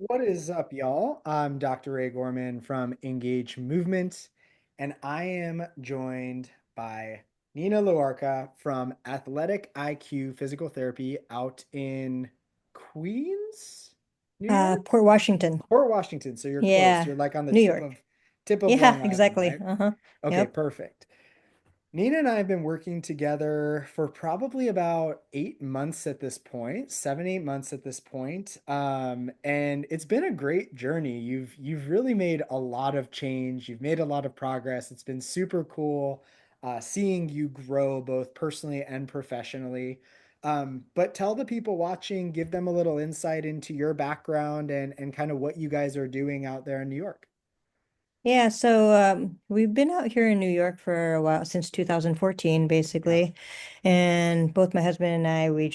What is up, y'all? I'm Dr. Ray Gorman from Engage Movement, and I am joined by Nina Loarca from Athletic IQ Physical Therapy out in Queens, New York, Port Washington. Port Washington. So you're close. Yeah, You're like on the New tip York. of tip of Yeah, Long Island, exactly. right? Uh-huh. Okay, Yep. perfect. Nina and I have been working together for probably about 8 months at this point, 7, 8 months at this point. And it's been a great journey. You've really made a lot of change. You've made a lot of progress. It's been super cool seeing you grow both personally and professionally. But tell the people watching, give them a little insight into your background and kind of what you guys are doing out there in New York. Yeah, so we've been out here in New York for a while, since 2014, Yeah, basically. And both my husband and I, we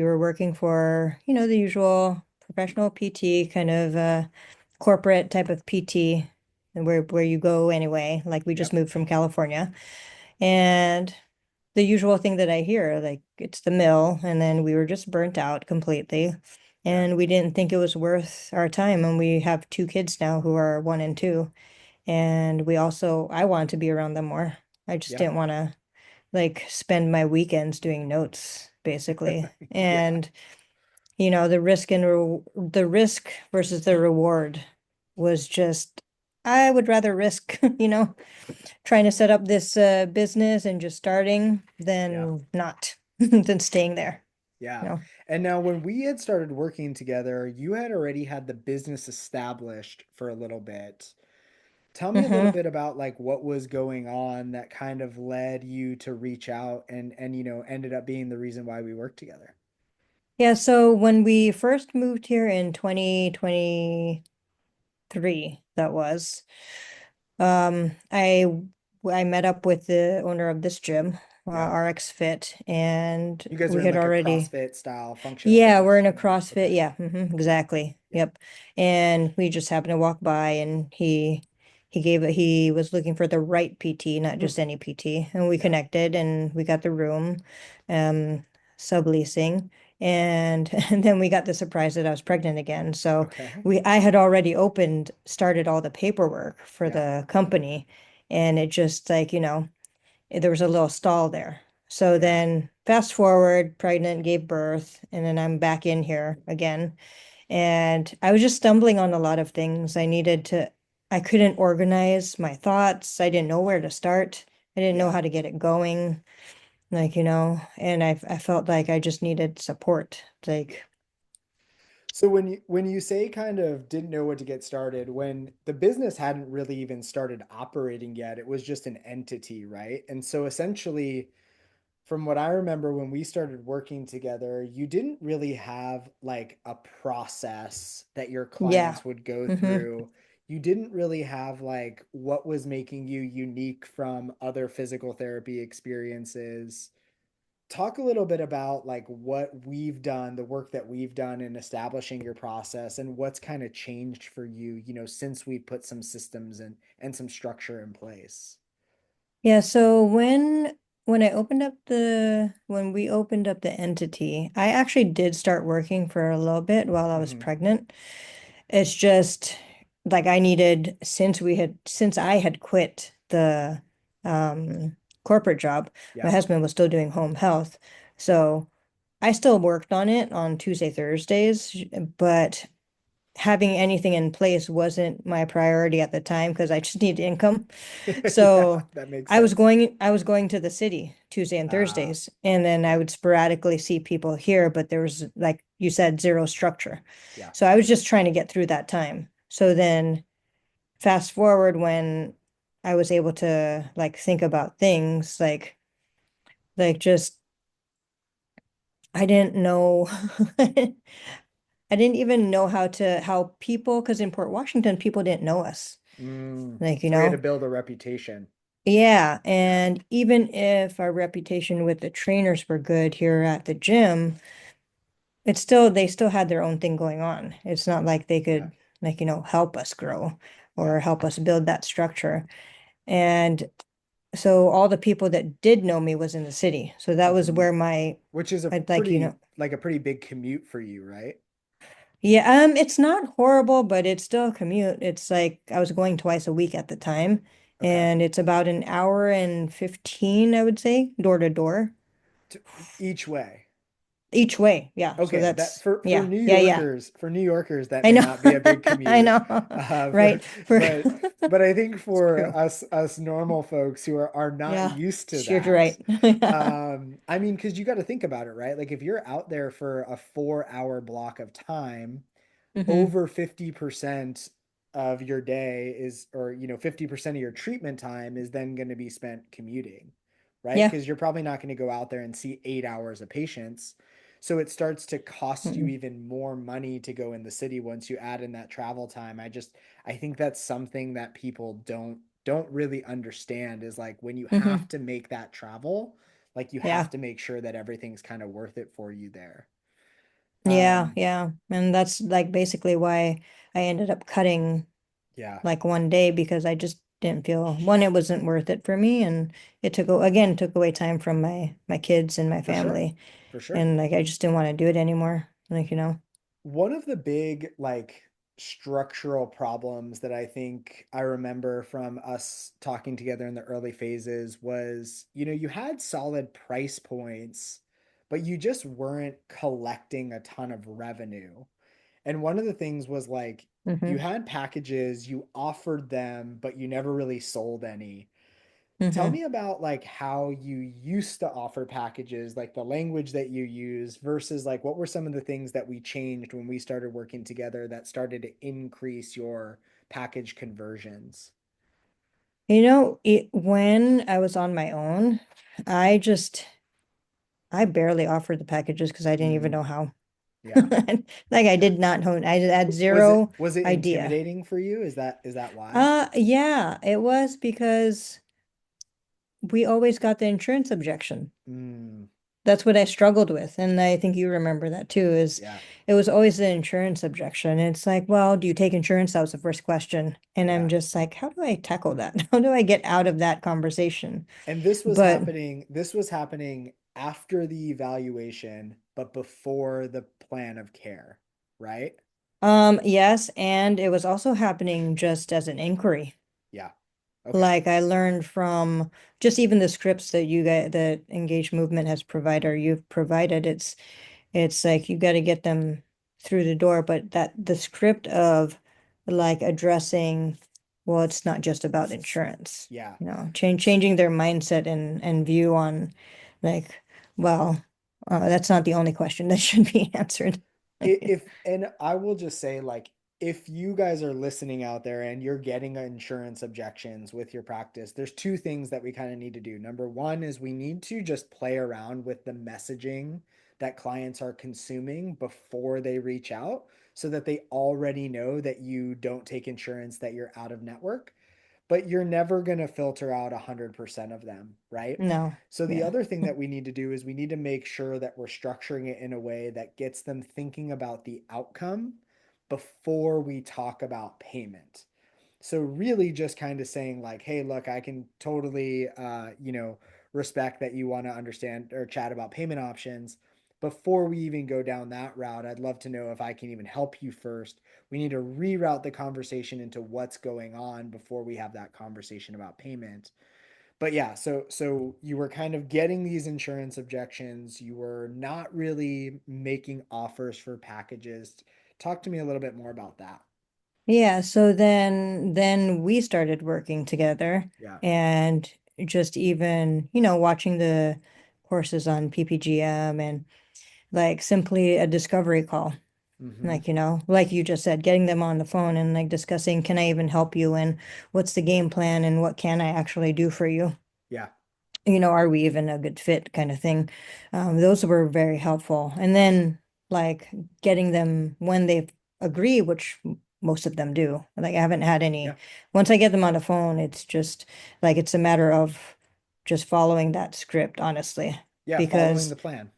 were working for, the usual professional PT, kind of corporate type of PT, and where you go anyway. Like we just yep, moved from California. And the usual thing that I hear, like it's the mill, and then we were just burnt out completely. yeah, And we didn't think it was worth our time. And we have two kids now who are 1 and 2. And I wanted to be around them more. I just yeah, didn't want to like spend my weekends doing notes, basically. yeah. And, the risk versus the reward was just, I would rather risk, trying to set up this business and just starting Yeah. than not, than staying there, Yeah. you know. And now when we had started working together, you had already had the business established for a little bit. Tell me a little Hmm. bit about like what was going on that kind of led you to reach out and ended up being the reason why we worked together. Yeah, so when we first moved here in 2023, that was, I met up with the owner of this gym, Yeah. RX Fit, and You guys are we in had like a already. CrossFit style functional Yeah, we're fitness in a gym. CrossFit. Okay. Yeah, exactly. Yeah. Yep. And we just happened to walk by, and he was looking for the right PT, not Hmm. just any PT. And we Yeah. connected, and we got the room, um, subleasing. And and then we got the surprise that I was pregnant again. So Okay. I had already started all the paperwork for Yeah. the company, and it just like, there was a little stall there. So Yeah. then fast forward, pregnant, gave birth, and then I'm back in here again. And I was just stumbling on a lot of things. I couldn't organize my thoughts. I didn't know where to start. I didn't know Yeah. how to get it going. Like, and I felt like I just needed support. Like, So when you say kind of didn't know what to get started, when the business hadn't really even started operating yet, it was just an entity, right? And so essentially, from what I remember when we started working together, you didn't really have like a process that your yeah. clients would go Hmm. through. You didn't really have like what was making you unique from other physical therapy experiences. Talk a little bit about like what we've done, the work that we've done in establishing your process and what's kind of changed for you, since we put some systems and some structure in place. Yeah, so when we opened up the entity, I actually did start working for a little bit while I was Hmm. pregnant. It's just like since I had quit the corporate job, my Yeah. husband was still doing home health. So I still worked on it on Tuesday, Thursdays, but having anything in place wasn't my priority at the time because I just needed income. Yeah, So that makes sense. I was going to the city Tuesday and Uh, Thursdays, and then I yeah. would sporadically see people here, but there was, like you said, zero structure. Yeah. So I was just trying to get through that time. So then fast forward when I was able to like think about things like just I didn't know I didn't even know how people, because in Port Washington people didn't know us. Like, So we had to build a reputation. yeah, Yeah. and even if our reputation with the trainers were good here at the gym, they still had their own thing going on. It's not like they Yeah. could, like, help us grow Yeah. or help us build that structure. And so all the people that did know me was in the city. So that was Hmm. where Which is a I'd like, pretty like a pretty big commute for you, right? Yeah, it's not horrible, but it's still a commute. It's like I was going twice a week at the time, Okay. and it's about an hour and 15, I would say, door to door. To, each way. Each way. Yeah. So Okay, that that's yeah. Yeah. For New Yorkers that I may know. not be a big I commute. know. For Right. For but I think it's for true. us normal folks who are not Yeah. used to You're that, right. Yeah. I mean, because you got to think about it, right? Like if you're out there for a 4 hour block of time, Hmm. over 50% of your day is, or 50% of your treatment time is then going to be spent commuting, right? Yeah. Because you're probably not going to go out there and see 8 hours of patients. So it starts to cost you Mm-mm. even more money to go in the city once you add in that travel time. I think that's something that people don't really understand, is like when you have Hmm. to make that travel, like you have Yeah. to make sure that everything's kind of worth it for you there. Yeah. Um, Yeah. And that's like basically why I ended up cutting yeah, like one day because I just didn't feel one, it wasn't worth it for me, and again took away time from my kids and my for sure. family, For sure. and like I just didn't want to do it anymore. Like, One of the big like structural problems that I think I remember from us talking together in the early phases was, you had solid price points, but you just weren't collecting a ton of revenue. And one of the things was like you hmm had packages, you offered them, but you never really sold any. Tell hmm me about like how you used to offer packages, like the language that you use versus like what were some of the things that we changed when we started working together that started to increase your package conversions? when I was on my own, I just I barely offered the packages because I didn't even Mm, know how. yeah. Like I Yeah. did not know. I had Was it zero was it idea. intimidating for you? Is that why? Yeah, it was because we always got the insurance objection. Mm, That's what I struggled with. And I think you remember that too, is yeah. it was always the insurance objection. It's like, well, do you take insurance? That was the first question. And I'm Yeah. just like, how do I tackle that? How do I get out of that conversation? And But this was happening after the evaluation, but before the plan of care, right? yes, and it was also happening just as an inquiry. Yeah. Okay. Like I learned from just even the scripts that you guys, that Engage Movement has provided or you've provided, it's like you got to get them through the door, but that the script of like addressing, well, it's not just about insurance, Yeah. changing their mindset and view on like, well, that's not the only question that should be answered. If and I will just say, like, if you guys are listening out there and you're getting insurance objections with your practice, there's two things that we kind of need to do. Number one is we need to just play around with the messaging that clients are consuming before they reach out so that they already know that you don't take insurance, that you're out of network, but you're never going to filter out 100% of them, right? No, So the yeah. other thing that we need to do is we need to make sure that we're structuring it in a way that gets them thinking about the outcome before we talk about payment. So really just kind of saying like, hey, look, I can totally respect that you want to understand or chat about payment options. Before we even go down that route, I'd love to know if I can even help you first. We need to reroute the conversation into what's going on before we have that conversation about payment. But yeah, so you were kind of getting these insurance objections. You were not really making offers for packages. Talk to me a little bit more about that. Yeah, so then we started working together Yeah. and just even, watching the courses on PPGM and like simply a discovery call. Mm-hmm. Like, like you just said, getting them on the phone and like discussing, can I even help you and what's the game plan and what can I actually do for you? Yeah. Are we even a good fit kind of thing? Those were very helpful. And then like getting them when they agree, which most of them do. Like I haven't had Yeah. once I get them on the phone, it's just like it's a matter of just following that script, honestly. Yeah. Following Because the plan.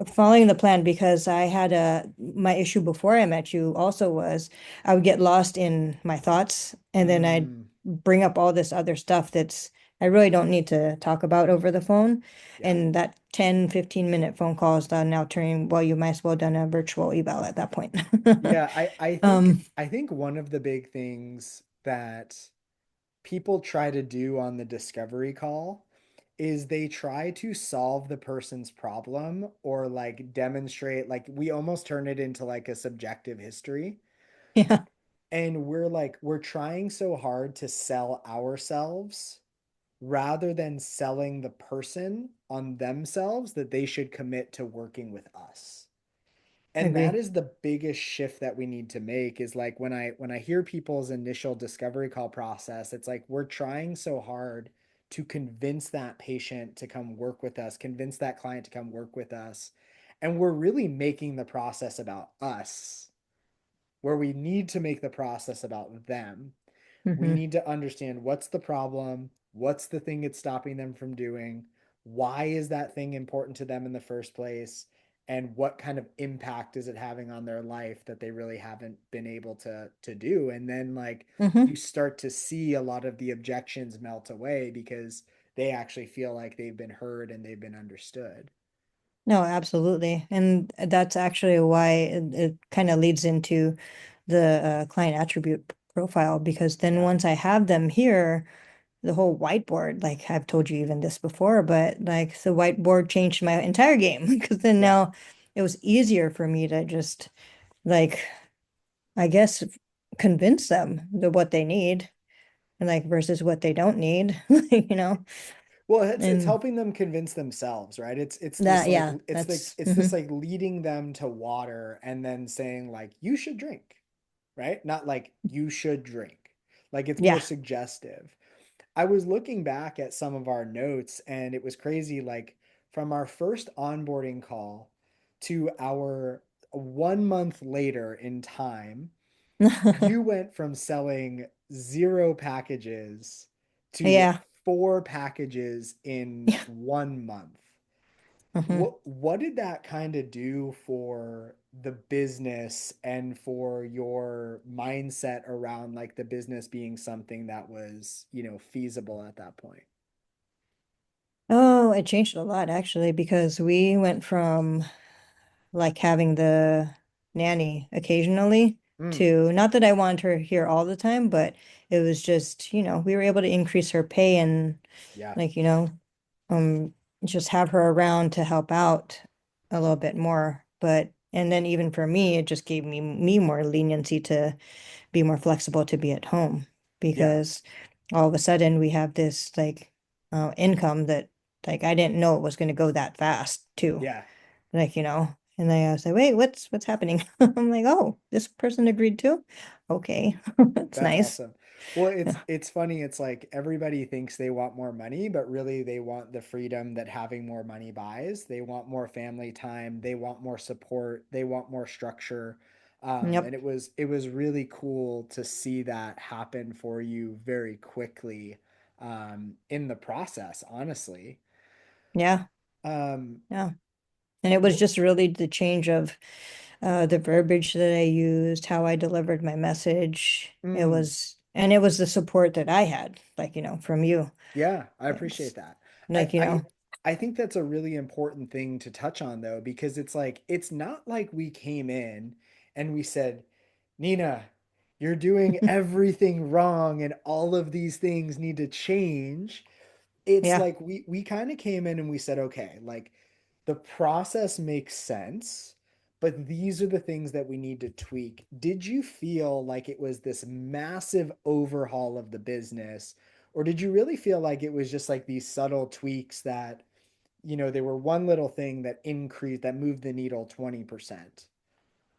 following the plan, because I had my issue before I met you also was I would get lost in my thoughts and then I'd Mm, bring up all this other stuff that's I really don't need to talk about over the phone. Yeah. And that 10, 15 minute phone call is done now turning, well, you might as well done a virtual eval at that point. Yeah, Um, I think one of the big things that people try to do on the discovery call is they try to solve the person's problem or like demonstrate, like we almost turn it into like a subjective history. yeah, And we're trying so hard to sell ourselves rather than selling the person on themselves that they should commit to working with us. And that agree. is the biggest shift that we need to make is like when I hear people's initial discovery call process, it's like we're trying so hard to convince that patient to come work with us, convince that client to come work with us. And we're really making the process about us, where we need to make the process about them. We Hmm. need to understand what's the problem, what's the thing it's stopping them from doing, why is that thing important to them in the first place, and what kind of impact is it having on their life that they really haven't been able to do. And then like you Hmm. start to see a lot of the objections melt away because they actually feel like they've been heard and they've been understood. No, absolutely. And that's actually why it kind of leads into the client attribute profile, because then Yeah. once I have them here, the whole whiteboard, like I've told you even this before, but like the whiteboard changed my entire game because then Yeah. now it was easier for me to just like, I guess, convince them that what they need, and like versus what they don't need, Well, it's and helping them convince themselves, right? It's this that, like yeah, that's, it's this like leading them to water and then saying like you should drink, right? Not like you should drink. Like it's more yeah. suggestive. I was looking back at some of our notes and it was crazy like from our first onboarding call to our 1 month later in time, you went from selling 0 packages to Yeah. 4 packages in 1 month. Hmm. What did that kind of do for the business and for your mindset around like the business being something that was, feasible at that point? Oh, it changed a lot actually, because we went from like having the nanny occasionally Mm, to, not that I wanted her here all the time, but it was just, we were able to increase her pay and yeah, like, um, just have her around to help out a little bit more. But, and then even for me, it just gave me more leniency to be more flexible to be at home, yeah, because all of a sudden we have this like income that like I didn't know it was going to go that fast too. yeah. Like, and then I was like, wait, what's happening? I'm like, oh, this person agreed too. Okay. That's That's nice. awesome. Well, Yeah. it's funny. It's like everybody thinks they want more money, but really they want the freedom that having more money buys. They want more family time. They want more support. They want more structure. And Yep. it was really cool to see that happen for you very quickly in the process, honestly. Yeah. Um, Yeah. And it was wh- just really the change of the verbiage that I used, how I delivered my message. mm, And it was the support that I had, like, from you. Yeah, I appreciate It's that. I like, I I think that's a really important thing to touch on though, because it's like it's not like we came in and we said, Nina, you're doing everything wrong and all of these things need to change. It's yeah. like we kind of came in and we said, okay, like the process makes sense, but these are the things that we need to tweak. Did you feel like it was this massive overhaul of the business, or did you really feel like it was just like these subtle tweaks that, they were one little thing that increased, that moved the needle 20%?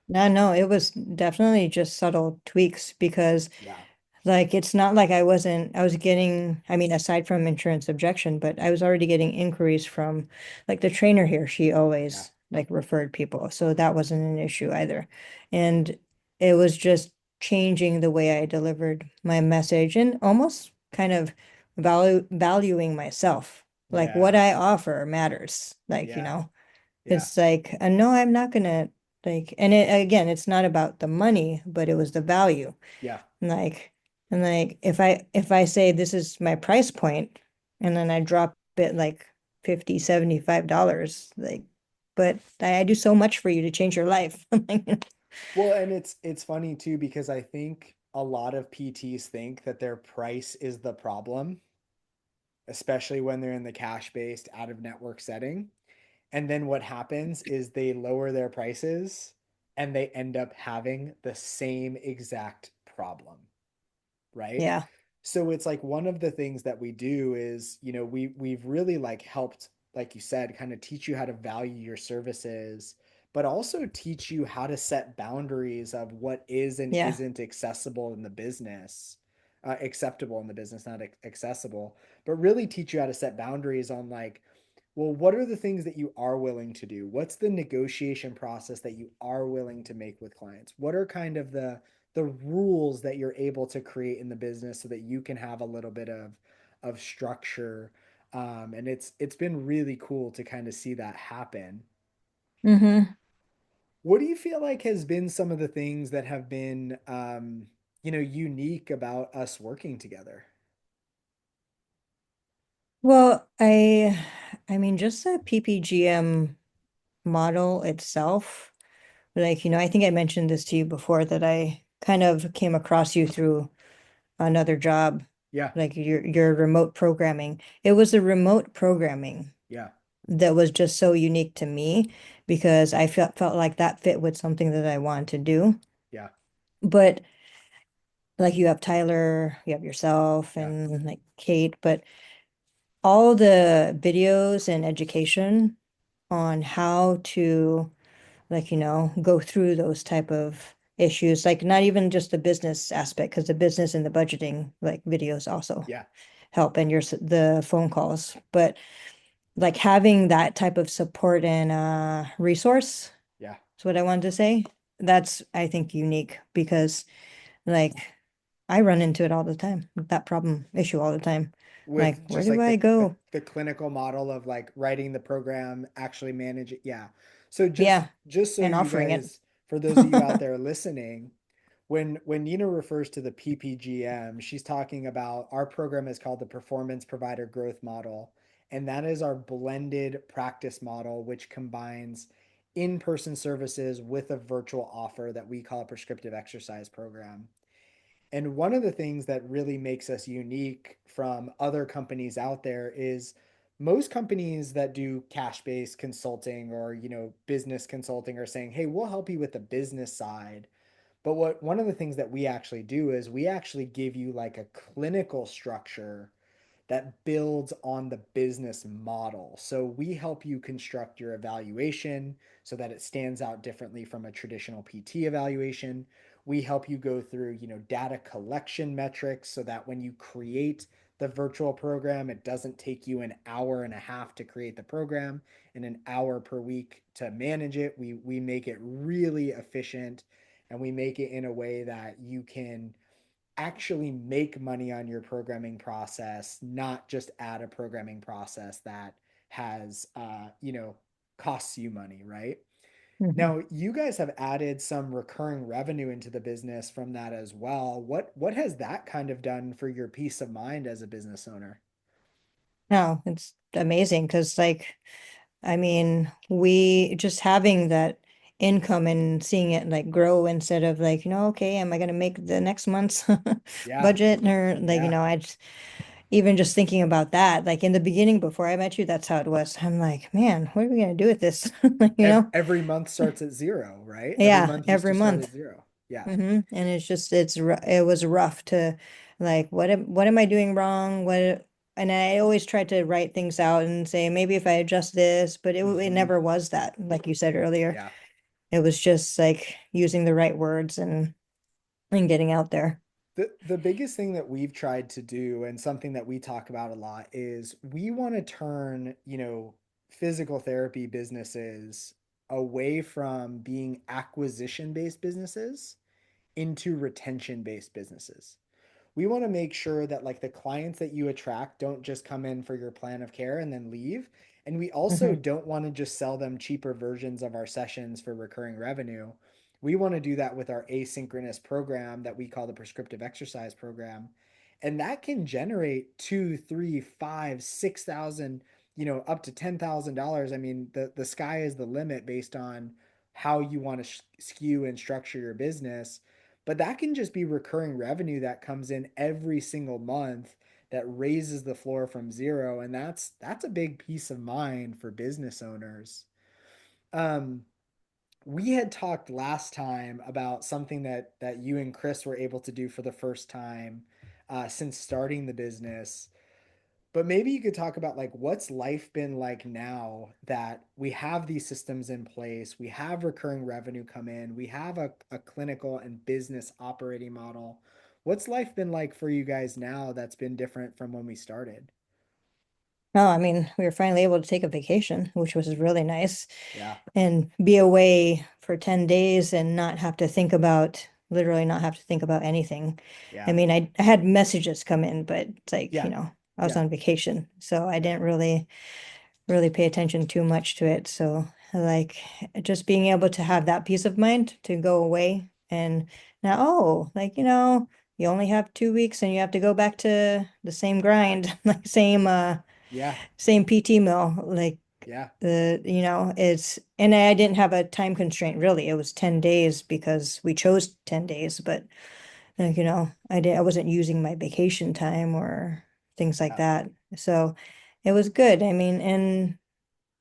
No, no, it was definitely just subtle tweaks, because Yeah, like it's not like I was getting, I mean, aside from insurance objection, but I was already getting inquiries from like the trainer here. She yeah, always like referred people. So that wasn't an issue either. And it was just changing the way I delivered my message and almost kind of valuing myself. Like what yeah, I offer matters. Like, yeah, yeah, it's like, no, I'm not gonna like, and it again, it's not about the money, but it was the value. yeah, Like, and like if I say this is my price point, and then I drop it like 50, $75. Like, but I do so much for you to change your life. Well, and it's funny too because I think a lot of PTs think that their price is the problem, especially when they're in the cash-based out of network setting. And then what happens is they lower their prices and they end up having the same exact problem, right? Yeah. So it's like one of the things that we do is, we've really like helped, like you said, kind of teach you how to value your services, but also teach you how to set boundaries of what is and Yeah. isn't accessible in the business, acceptable in the business, not accessible, but really teach you how to set boundaries on like, well, what are the things that you are willing to do? What's the negotiation process that you are willing to make with clients? What are kind of the rules that you're able to create in the business so that you can have a little bit of structure? And it's been really cool to kind of see that happen. Mm-hmm. What do you feel like has been some of the things that have been unique about us working together? Well, I mean, just the PPGM model itself, like, I think I mentioned this to you before that I kind of came across you through another job, Yeah, like your remote programming. It was the remote programming yeah, that was just so unique to me because I felt like that fit with something that I wanted to do. yeah, But like you have Tyler, you have yourself yeah, and like Kate, but all the videos and education on how to like, go through those type of issues, like not even just the business aspect, because the business and the budgeting like videos also yeah, help and the phone calls, but like having that type of support and resource yeah. is what I wanted to say. That's I think unique because like I run into it all the time, that problem issue all the time. Like, With where just do like I the go? the clinical model of like writing the program, actually manage it. Yeah. So just Yeah, just so and you offering it. guys, for those of you out there listening, when Nina refers to the PPGM, she's talking about our program is called the Performance Provider Growth Model, and that is our blended practice model, which combines in-person services with a virtual offer that we call a prescriptive exercise program. And one of the things that really makes us unique from other companies out there is most companies that do cash-based consulting or, business consulting are saying, "Hey, we'll help you with the business side." But what one of the things that we actually do is we actually give you like a clinical structure that builds on the business model. So we help you construct your evaluation so that it stands out differently from a traditional PT evaluation. We help you go through, data collection metrics so that when you create the virtual program, it doesn't take you an hour and a half to create the program and an hour per week to manage it. We make it really efficient and we make it in a way that you can actually make money on your programming process, not just add a programming process that has, costs you money, right? Mhm. Now, you guys have added some recurring revenue into the business from that as well. What has that kind of done for your peace of mind as a business owner? No, it's amazing because like I mean, we just having that income and seeing it like grow instead of like, okay, am I gonna make the next month's Yeah, budget or like, yeah. I just even just thinking about that, like in the beginning before I met you, that's how it was. I'm like, man, what are we gonna do with this? Like, Every month starts at zero, right? Every Yeah, month used every to start at month. zero. Yeah. And it's just it was rough to like what am I doing wrong? What and I always tried to write things out and say maybe if I adjust this, but it Hmm. never was that, like you said earlier. Yeah. It was just like using the right words and getting out there. The biggest thing that we've tried to do and something that we talk about a lot is we want to turn, physical therapy businesses away from being acquisition based businesses into retention based businesses. We want to make sure that like the clients that you attract don't just come in for your plan of care and then leave. And we also Hmm. don't want to just sell them cheaper versions of our sessions for recurring revenue. We want to do that with our asynchronous program that we call the prescriptive exercise program. And that can generate two, three, five, 6,000, up to $10,000. I mean, the sky is the limit based on how you want to skew and structure your business. But that can just be recurring revenue that comes in every single month that raises the floor from zero. And that's a big peace of mind for business owners. Um, we had talked last time about something that you and Chris were able to do for the first time since starting the business. But maybe you could talk about like what's life been like now that we have these systems in place, we have recurring revenue come in, we have a clinical and business operating model. What's life been like for you guys now that's been different from when we started? No, I mean, we were finally able to take a vacation, which was really nice, Yeah, and be away for 10 days and not have to think about, literally not have to think about anything. I yeah, mean, I had messages come in, but it's like, yeah, I was yeah, on vacation, so I yeah, didn't really pay attention too much to it. So like just being able to have that peace of mind to go away and now, oh, like, you only have 2 weeks and you have to go back to the same grind, like yeah, same PT mill, like yeah, it's and I didn't have a time constraint really. It was 10 days because we chose 10 days, but like, I wasn't using my vacation time or things like yeah. that. So it was good. I mean, and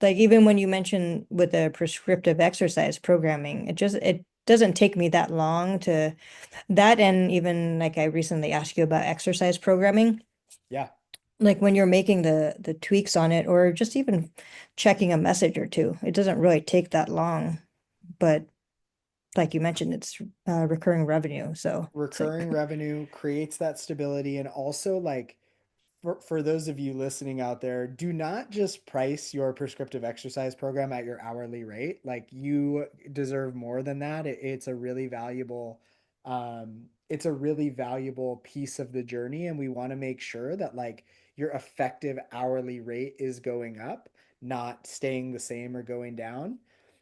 like even when you mention with the prescriptive exercise programming, it doesn't take me that long to that. And even like I recently asked you about exercise programming, Yeah. like when you're making the tweaks on it or just even checking a message or two, it doesn't really take that long. But like you mentioned, it's recurring revenue. So it's like, Recurring revenue creates that stability, and also like for those of you listening out there, do not just price your prescriptive exercise program at your hourly rate. Like you deserve more than that. It's a really valuable piece of the journey, and we want to make sure that like your effective hourly rate is going up, not staying the same or going down.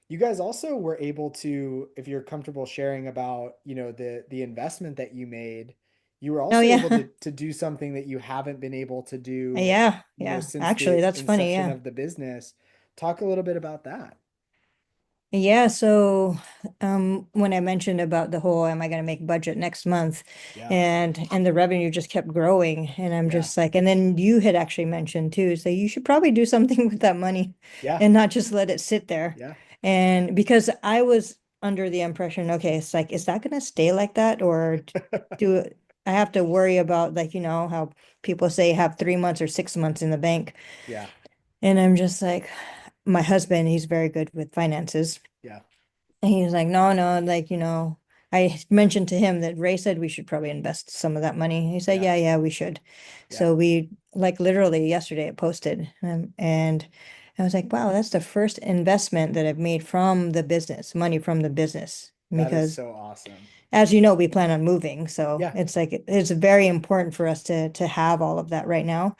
You guys also were able to, if you're comfortable sharing about, the investment that you made, you were oh also able yeah. to do something that you haven't been able to do, Yeah, yeah. since Actually, the that's funny. inception Yeah. of the business. Talk a little bit about that. Yeah, so when I mentioned about the whole am I going to make budget next month Yeah. and the revenue just kept growing and I'm Yeah. just like and then you had actually mentioned too so you should probably do something with that money Yeah. and not just let it sit there. Yeah. And because I was under the impression okay, it's like is that going to stay like that or do I have to worry about like how people say have 3 months or 6 months in the bank. Yeah. And I'm just like my husband, he's very good with finances. Yeah. And he was like, no, no, like, I mentioned to him that Ray said we should probably invest some of that money. He said, Yeah. yeah, yeah, we should. Yeah. So we like literally yesterday it posted and I was like, wow, that's the first investment that I've made from the business, money from the business. That is Because so awesome. as you know, we plan on moving. So Yeah. it's like it's very important for us to have all of that right now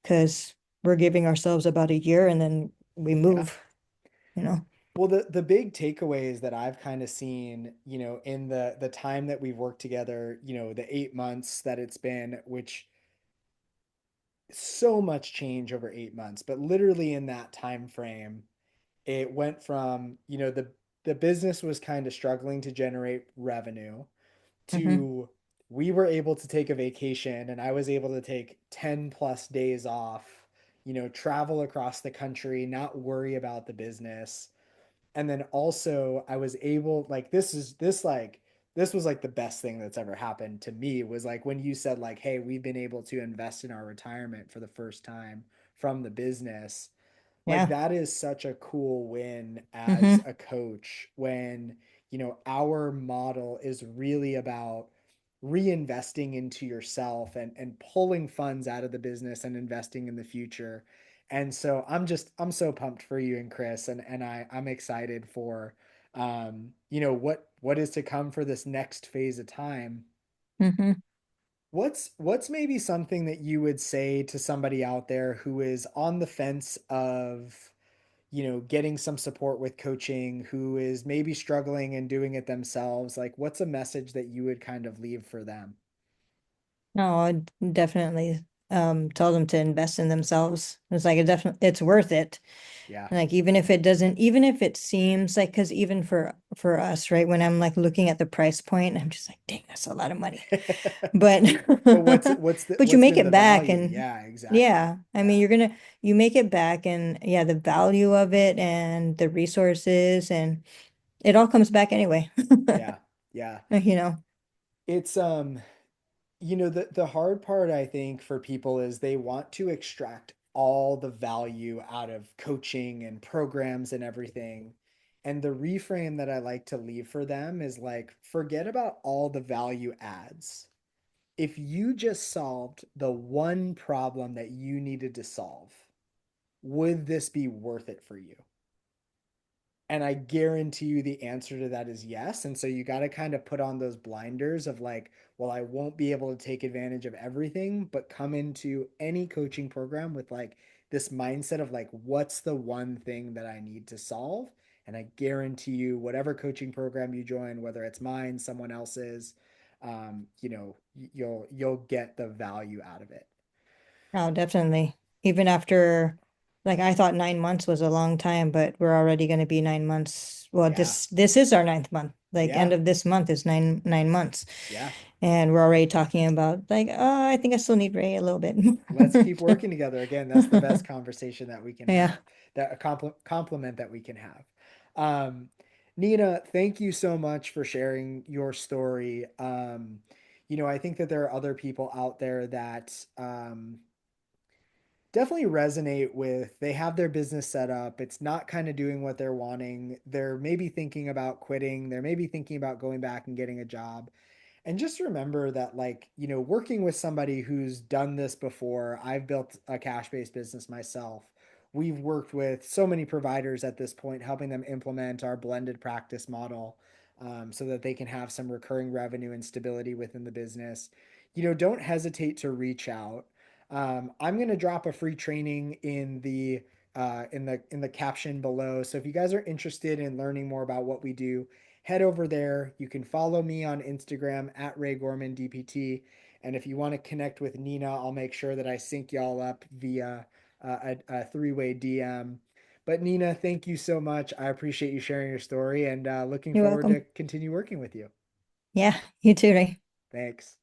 because we're giving ourselves about a year and then we Yeah. move, you know. Well, the big takeaways that I've kind of seen, in the time that we've worked together, the 8 months that it's been, which so much change over 8 months, but literally in that time frame, it went from, the business was kind of struggling to generate revenue Hmm. to we were able to take a vacation and I was able to take 10 plus days off, travel across the country, not worry about the business. And then also I was able, like, this was like the best thing that's ever happened to me was like when you said like, hey, we've been able to invest in our retirement for the first time from the business. Like Yeah. that is such a cool win as Hmm. a coach when, our model is really about reinvesting into yourself and pulling funds out of the business and investing in the future. And so I'm so pumped for you and Chris, and I'm excited for what is to come for this next phase of time. Hmm. What's maybe something that you would say to somebody out there who is on the fence of, getting some support with coaching, who is maybe struggling and doing it themselves? Like, what's a message that you would kind of leave for them? No, I'd definitely tell them to invest in themselves. It's like it's worth it. Yeah. Like even if it doesn't, even if it seems like, because even for us, right, when I'm like looking at the price point, I'm just like, dang, that's a lot of money. But But but you what's make been it the back, value? and Yeah, exactly. yeah, I mean Yeah. you make it back, and yeah, the value of it and the resources, and it all comes back anyway. Yeah. Yeah. You know. It's the hard part I think for people is they want to extract all the value out of coaching and programs and everything. And the reframe that I like to leave for them is like, forget about all the value adds. If you just solved the one problem that you needed to solve, would this be worth it for you? And I guarantee you the answer to that is yes. And so you got to kind of put on those blinders of like, well, I won't be able to take advantage of everything, but come into any coaching program with like this mindset of like, what's the one thing that I need to solve? And I guarantee you, whatever coaching program you join, whether it's mine, someone else's, you'll get the value out of it. Oh, definitely. Even after, like, I thought 9 months was a long time, but we're already going to be 9 months. Well, Yeah, this is our ninth month. Like, end yeah, of this month is nine months, yeah. and we're already talking about like, oh, I think I still need Ray a little bit. Let's keep working together. Again, that's the best conversation that we can Yeah, have, that a compliment that we can have. Um, Nina, thank you so much for sharing your story. I think that there are other people out there that definitely resonate with, they have their business set up, it's not kind of doing what they're wanting, they're maybe thinking about quitting, they're maybe thinking about going back and getting a job. And just remember that, like, working with somebody who's done this before, I've built a cash based business myself. We've worked with so many providers at this point, helping them implement our blended practice model, so that they can have some recurring revenue and stability within the business. Don't hesitate to reach out. I'm going to drop a free training in the caption below. So if you guys are interested in learning more about what we do, head over there. You can follow me on Instagram at Ray Gorman DPT. And if you want to connect with Nina, I'll make sure that I sync y'all up via a three-way DM. But Nina, thank you so much. I appreciate you sharing your story, and looking you're forward to welcome. continue working with you. Yeah, you too, Ray. Thanks.